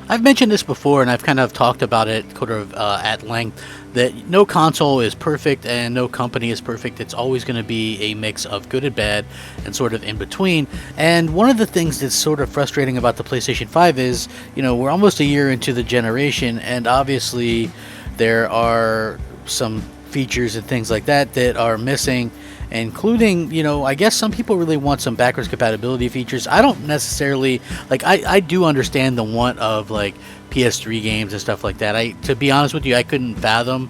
I've mentioned this before, and I've kind of talked about it at length, that no console is perfect and no company is perfect. It's always going to be a mix of good and bad and sort of in between. And one of the things that's sort of frustrating about the PlayStation 5 is, we're almost a year into the generation, and obviously there are some features and things like that that are missing, including, I guess some people really want some backwards compatibility features. I don't necessarily, I do understand the want of, PS3 games and stuff like that. To be honest with you, I couldn't fathom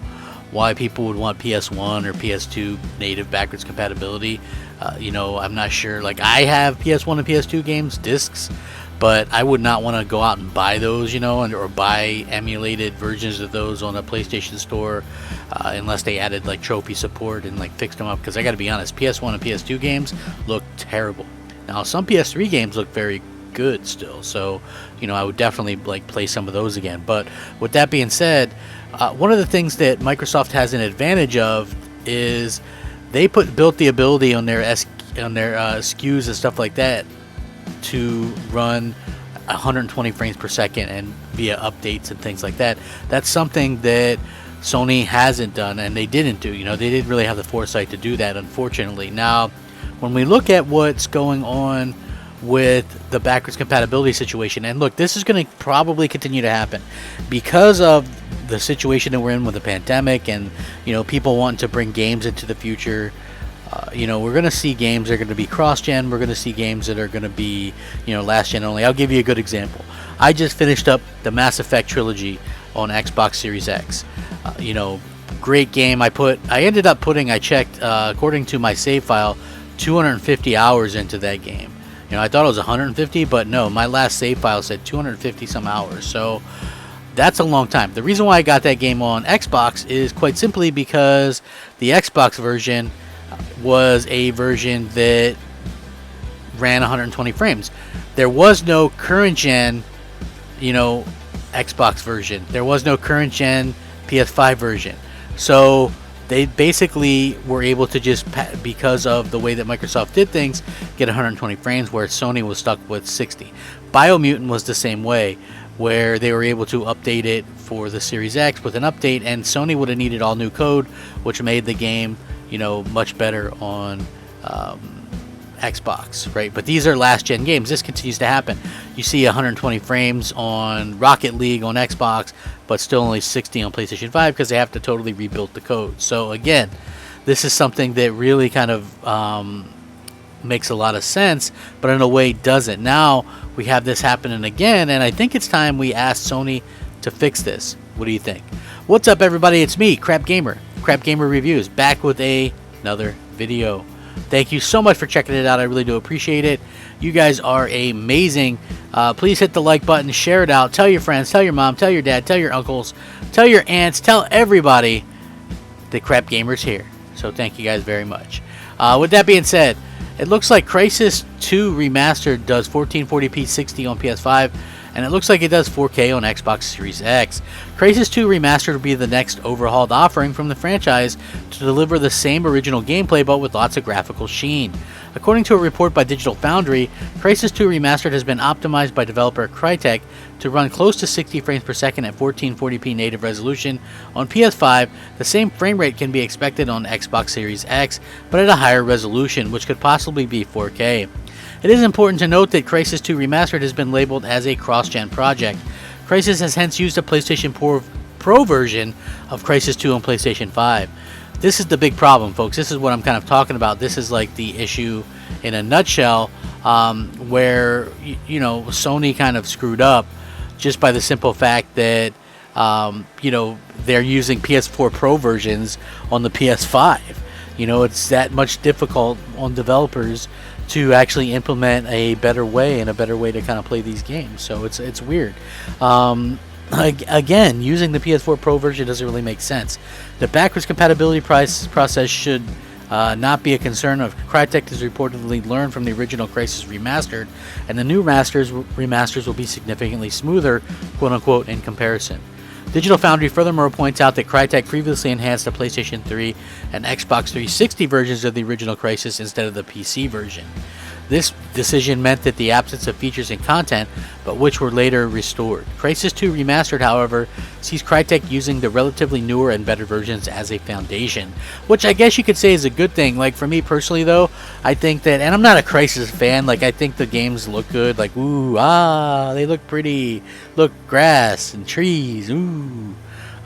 why people would want PS1 or PS2 native backwards compatibility. I'm not sure. I have PS1 and PS2 games, discs, but I would not want to go out and buy those, or buy emulated versions of those on a PlayStation Store, unless they added trophy support and fixed them up. Because I got to be honest, PS1 and PS2 games look terrible. Now some PS3 games look very good still, so I would definitely play some of those again. But with that being said, one of the things that Microsoft has an advantage of is they built the ability on their SKUs and stuff like that to run 120 frames per second and via updates and things like that. That's something that Sony hasn't done, and they didn't do. They didn't really have the foresight to do that, unfortunately. Now, when we look at what's going on with the backwards compatibility situation, and look, this is going to probably continue to happen because of the situation that we're in with the pandemic, and people wanting to bring games into the future. We're going to see games that are going to be cross-gen. We're going to see games that are going to be, last-gen only. I'll give you a good example. I just finished up the Mass Effect trilogy on Xbox Series X. Great game. I checked, according to my save file, 250 hours into that game. I thought it was 150, but no, my last save file said 250 some hours. So that's a long time. The reason why I got that game on Xbox is quite simply because the Xbox version was a version that ran 120 frames. There was no current gen, Xbox version. There was no current gen PS5 version. So they basically were able to just, because of the way that Microsoft did things, get 120 frames, where Sony was stuck with 60. Biomutant was the same way, where they were able to update it for the Series X with an update, and Sony would have needed all new code, which made the game much better on Xbox, right? But these are last gen games. This continues to happen. You see 120 frames on Rocket League on Xbox, but still only 60 on PlayStation 5 because they have to totally rebuild the code. So again, this is something that really kind of makes a lot of sense, but in a way doesn't. Now we have this happening again, and I think it's time we ask Sony to fix this. What do you think? What's up, everybody? It's me, Crapgamer. Crapgamer Reviews, back with another video. Thank you so much for checking it out. I really do appreciate it. You guys are amazing. Please hit the like button, share it out, tell your friends, tell your mom, tell your dad, tell your uncles, tell your aunts, tell everybody that Crapgamer's here. So thank you guys very much. With that being said, it looks like Crysis 2 Remastered does 1440p 60 on PS5, and it looks like it does 4K on Xbox Series X. Crysis 2 Remastered will be the next overhauled offering from the franchise to deliver the same original gameplay, but with lots of graphical sheen. According to a report by Digital Foundry, Crysis 2 Remastered has been optimized by developer Crytek to run close to 60 frames per second at 1440p native resolution on PS5. The same frame rate can be expected on Xbox Series X, but at a higher resolution, which could possibly be 4K. It is important to note that Crysis 2 Remastered has been labeled as a cross-gen project. Crysis has hence used a PlayStation Pro version of Crysis 2 on PlayStation 5. This is the big problem, folks. This is what I'm kind of talking about. This is like the issue in a nutshell, where Sony kind of screwed up just by the simple fact that they're using PS4 Pro versions on the PS5. It's that much difficult on developers to actually implement a better way to kind of play these games. So it's weird. Again, using the PS4 Pro version doesn't really make sense. The backwards compatibility process should not be a concern. Crytek has reportedly learned from the original Crysis Remastered, and the new remasters will be significantly smoother, quote-unquote, in comparison. Digital Foundry furthermore points out that Crytek previously enhanced the PlayStation 3 and Xbox 360 versions of the original Crysis instead of the PC version. This decision meant that the absence of features and content, but which were later restored. Crysis 2 Remastered, however, sees Crytek using the relatively newer and better versions as a foundation, which I guess you could say is a good thing. Like, for me personally, though, I think that, and I'm not a Crysis fan, like, I think the games look good, like, ooh, ah, they look pretty, look, grass and trees, ooh,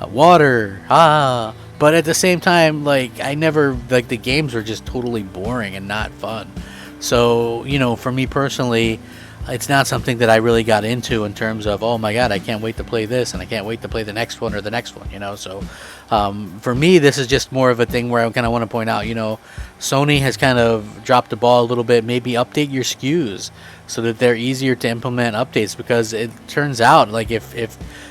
water, ah, but at the same time, like, I never, like, the games were just totally boring and not fun. So, you know, for me personally, it's not something that I really got into in terms of, oh my god, I can't wait to play this, and I can't wait to play the next one or the next one, you know. So, for me, this is just more of a thing where I kind of want to point out, you know, Sony has kind of dropped the ball a little bit. Maybe update your SKUs so that they're easier to implement updates, because it turns out, like, if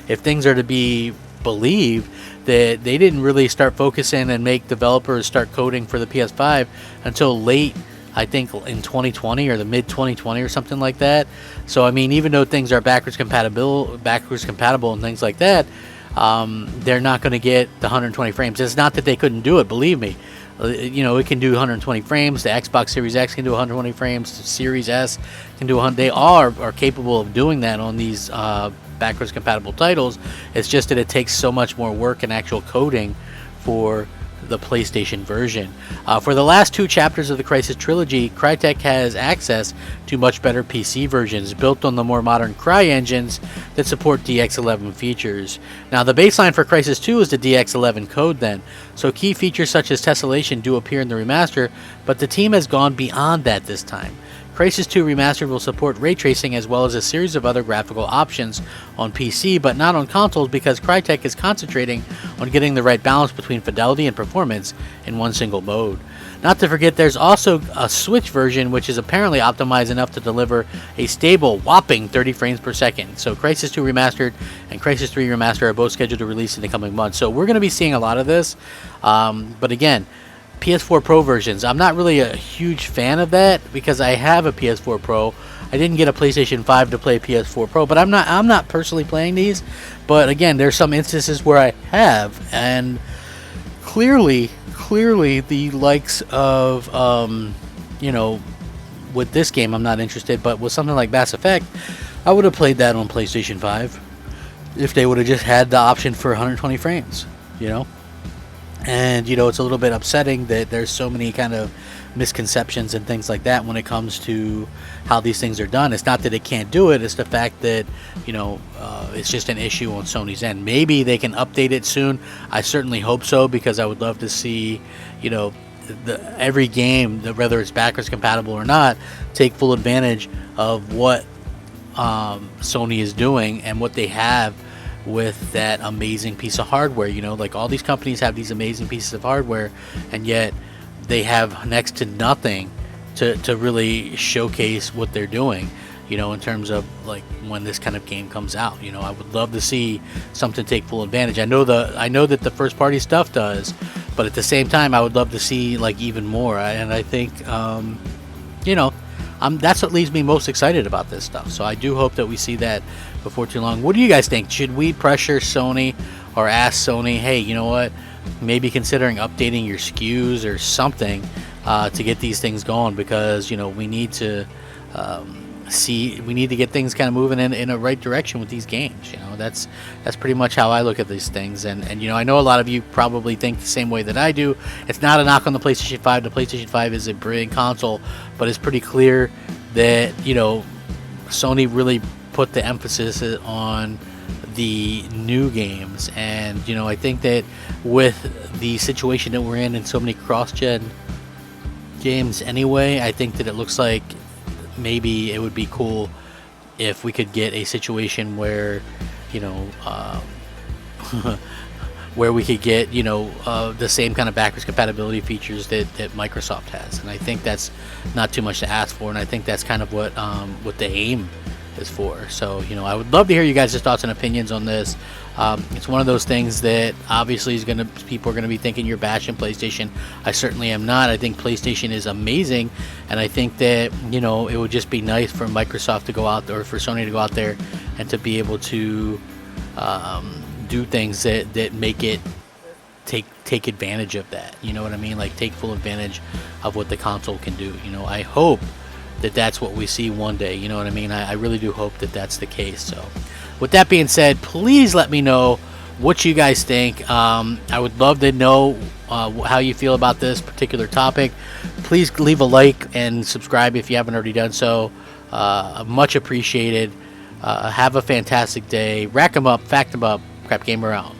things are to be believed, that they didn't really start focusing and make developers start coding for the PS5 until late, I think, in 2020 or the mid 2020 or something like that. So I mean, even though things are backwards compatible and things like that, they're not going to get the 120 frames. It's not that they couldn't do it, believe me. You know, it can do 120 frames. The Xbox Series X can do 120 frames. The Series S can do 100. They are capable of doing that on these backwards compatible titles. It's just that it takes so much more work and actual coding for the PlayStation version. For the last two chapters of the Crysis trilogy, Crytek has access to much better PC versions built on the more modern Cry engines that support DX11 features. Now, the baseline for Crysis 2 is the DX11 code then, so key features such as tessellation do appear in the remaster, but the team has gone beyond that this time. Crysis 2 Remastered will support ray tracing as well as a series of other graphical options on PC, but not on consoles, because Crytek is concentrating on getting the right balance between fidelity and performance in one single mode. Not to forget, there's also a Switch version which is apparently optimized enough to deliver a stable, whopping 30 frames per second. So Crysis 2 Remastered and Crysis 3 Remastered are both scheduled to release in the coming months. So we're going to be seeing a lot of this, but again, PS4 Pro versions, I'm not really a huge fan of that, because I have a PS4 Pro. I didn't get a PlayStation 5 to play PS4 Pro, but I'm not personally playing these. But again, there's some instances where I have, and clearly the likes of you know, with this game I'm not interested, but with something like Mass Effect, I would have played that on PlayStation 5 if they would have just had the option for 120 frames, you know. And, you know, it's a little bit upsetting that there's so many kind of misconceptions and things like that when it comes to how these things are done. It's not that it can't do it, it's the fact that, you know, it's just an issue on Sony's end. Maybe they can update it soon. I certainly hope so, because I would love to see, you know, every game, whether it's backwards compatible or not, take full advantage of what Sony is doing and what they have with that amazing piece of hardware. You know, like, all these companies have these amazing pieces of hardware, and yet they have next to nothing to really showcase what they're doing, you know, in terms of, like, when this kind of game comes out. You know, I would love to see something take full advantage. I know that the first party stuff does, but at the same time I would love to see, like, even more. And I think you know, that's what leaves me most excited about this stuff. So I do hope that we see that before too long. What do you guys think? Should we pressure Sony or ask Sony, hey, you know what, maybe considering updating your SKUs or something to get these things going? Because, you know, we need to get things kind of moving in a right direction with these games. You know, that's pretty much how I look at these things. And you know, I know a lot of you probably think the same way that I do. It's not a knock on the PlayStation 5. The PlayStation 5 is a brilliant console, but it's pretty clear that, you know, Sony really put the emphasis on the new games. And, you know, I think that with the situation that we're in so many cross-gen games anyway, I think that it looks like maybe it would be cool if we could get a situation where, you know, where we could get, you know, the same kind of backwards compatibility features that Microsoft has. And I think that's not too much to ask for, and I think that's kind of what the aim is for. So, you know, I would love to hear you guys' thoughts and opinions on this. It's one of those things that obviously people are going to be thinking you're bashing PlayStation. I certainly am not. I think PlayStation is amazing, and I think that, you know, it would just be nice for Microsoft to go out there, or for Sony to go out there and to be able to do things that make it take advantage of that. You know what I mean? Like, take full advantage of what the console can do. You know, I hope that that's what we see one day. You know what I mean? I really do hope that that's the case. So with that being said, please let me know what you guys think. I would love to know how you feel about this particular topic. Please leave a like and subscribe if you haven't already done so. Much appreciated. Have a fantastic day. Rack 'em up, fact 'em up. Crap Gamer out.